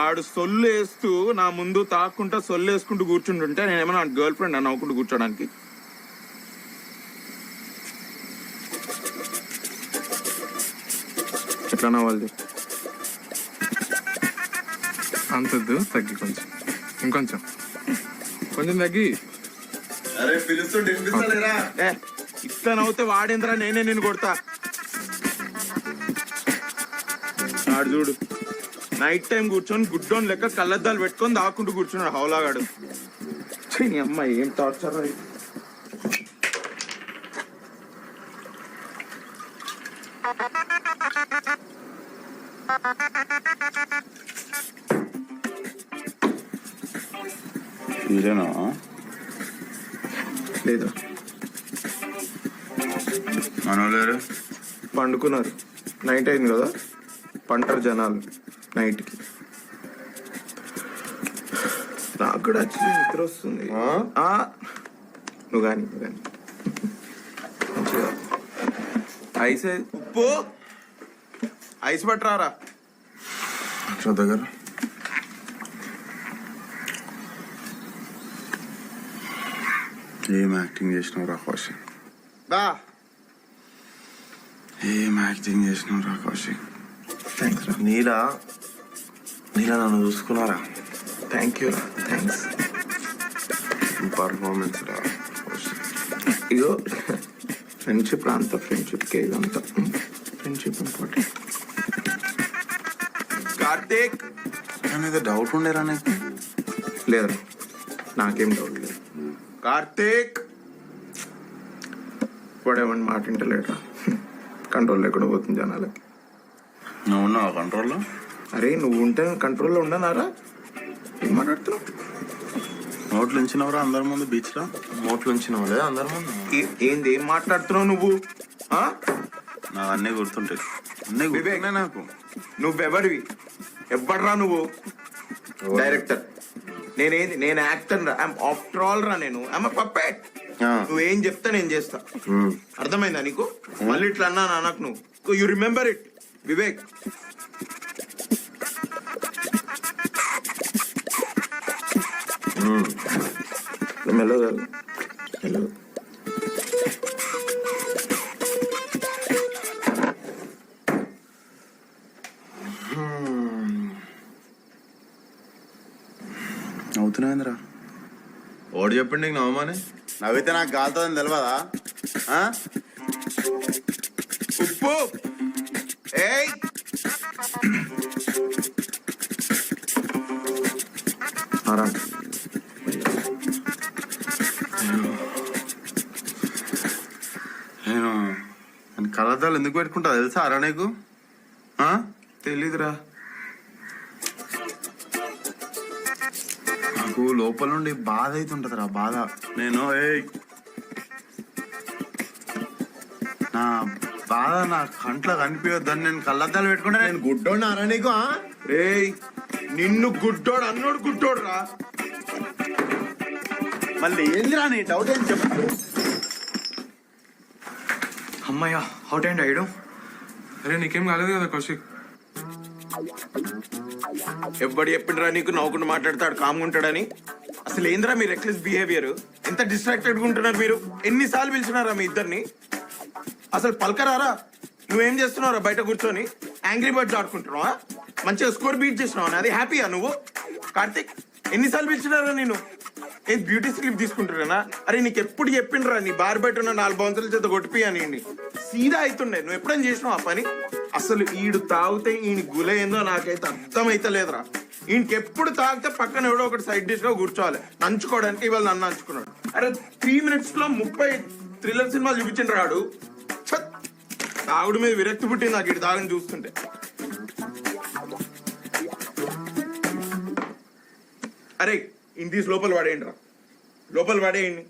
ఆడు సొల్లు వేస్తూ నా ముందు తాక్కుంటా సొల్లు వేసుకుంటూ కూర్చుంటుంటే నేనేమన్నా గర్ల్ ఫ్రెండ్ అని నవ్వుకుంటూ కూర్చోడానికి. ఎట్లా నవ్వాలి? అంతద్దు, తగ్గి కొంచెం, ఇంకొంచెం, కొంచెం తగ్గి. అరే పిలుస్తుంటే వినిపిస్తలేరా? ఇట్లా నవ్వుతే వాడేంద్రా, నేనే నేను కొడతా. ఆడు చూడు, నైట్ టైం కూర్చొని గుడ్డోన్ లెక్క కళ్ళద్దాలు పెట్టుకొని దాక్కుంటూ కూర్చున్నాడు హౌలాగాడు. అమ్మాయి ఏం టార్చర్. మీరేనా? లేదా మనోలేరు పండుకున్నారు. నైట్ అయింది కదా, పంటారు జనాలు నైట్కి. నాకు కూడా వచ్చి నిద్ర వస్తుంది. నువ్వు కానీ మంచిగా ఐస్ ఉప్పు ఐస్ పట్టరారా దగ్గర. ఏం యాక్టింగ్ చేసినావు రా కౌశిక్? బా ఏం యాక్టింగ్ చేసినావు రా కౌశిక్? థ్యాంక్స్ రా. నీలా నన్ను చూసుకున్నారా? థ్యాంక్ యూ రా, థ్యాంక్స్. పర్ఫార్మెన్స్ రా. ఇగో ఫ్రెండ్షిప్ రా, అంత ఫ్రెండ్షిప్కే ఇదంతా. Friendship important. కార్తీక్ ఏదో డౌట్ ఉండేరా నీకు? లేదు, నాకేం డౌట్ లేదు. కార్తీక్ వాడేమని మాట వింటలేడా? కంట్రోల్ లేకుండా పోతుంది జనాలకి. నువ్వు ఉన్నావా కంట్రోల్లో? అరే నువ్వు ఉంటే కంట్రోల్లో ఉండనారా? ఏం మాట్లాడుతున్నావు? నోట్లు ఉంచినవరా అందరి ముందు? బీచ్లో నోట్లు ఉంచినావు లేదా అందరి ముందు? ఏంది ఏం మాట్లాడుతున్నావు నువ్వు? నాకు అన్నీ గుర్తుంటాయి, అన్నీ గుర్తున్నా నాకు. నువ్వెవడివి? ఎవ్వడ్రా నువ్వు? డైరెక్టర్. నేనేంది? నేను యాక్టర్ రా. ఆఫ్టర్ ఆల్ రా, నేను పప్పెట్. నువ్వేం చెప్తా నేను చేస్తా. అర్థమైందా నీకు? మళ్ళీ ఇట్లా అన్నా నాకు నువ్వు. You remember it Vivek. మెల్లగా మెల్లగా. నవ్వుతున్నాయిందిరా. ఓడి చెప్పండి నీకు నవ్వమని. నవ్వితే నాకు కాలుతుందని తెలియదా? ఉప్పు ఏయ్ నేను కలద్దాలు ఎందుకు పెట్టుకుంటా తెలుసా అరా నీకు? తెలీదురా. నాకు లోపల నుండి బాధ అవుతుంటది రా, బాధ. నేను నా బాధ నా కంట్లో కనిపించొద్దని నేను కళ్ళద్దాలు పెట్టుకుంటా. నేను గుడ్డోడు అరా నీకు? రేయ్ నిన్ను గుడ్డోడు అన్నోడు గుడ్డోడు రా. మళ్ళీ ఏందిరా నీ డౌట్ ఏం చెప్పు. అమ్మయ్యా, అవుట్ అండ్ అయ్యడం. అరే నీకేం కాలేదు కదా కౌశిక్? ఎవ్వడు చెప్పిండ్రా నీకు నవ్వుకుంటూ మాట్లాడతాడు కామ్గా ఉంటాడని? అసలు ఏంద్రా మీ రెక్లెస్ బిహేవియర్? ఎంత డిస్ట్రాక్టెడ్ గా ఉంటున్నారు మీరు? ఎన్నిసార్లు పిలిచినారా మీ ఇద్దరిని? అసలు పలకరారా? నువ్వేం చేస్తున్నావురా బయట కూర్చొని? యాంగ్రీ బర్డ్స్ ఆడుకుంటున్నావా? మంచిగా స్కోర్ బీట్ చేసినావా? అది హ్యాపీయా నువ్వు? కార్తిక్ ఎన్నిసార్లు పిలిచినారా నేను? ఏం బ్యూటీ స్లిప్ తీసుకుంటున్నా? అరే నీకు ఎప్పుడు చెప్పిండ్రా నీ బార్ బయట ఉన్న 4 బౌన్సర్ల చేత కొట్టిపోయాని? సీదా అవుతుండే. నువ్వు ఎప్పుడైనా చేసినావు ఆ పని? అసలు ఈడు తాగితే ఈయన గుల ఏందో నాకైతే అర్థమైతే లేదురా. ఈయనకి ఎప్పుడు తాగితే పక్కన ఎవడో ఒకటి సైడ్ డిష్ గా కూర్చోవాలి నంచుకోవడానికి. ఇవాళ నన్ను నంచుకున్నాడు. అరే 3 minutes లో 30 థ్రిల్లర్ సినిమాలు చూపించిండ్రు రాడు. తాగుడు మీద విరక్తి పుట్టింది నాకు ఇటు తాగని చూస్తుంటే. అరే ఇంటి లోపల పడేయండి రా, లోపల పడేయండి.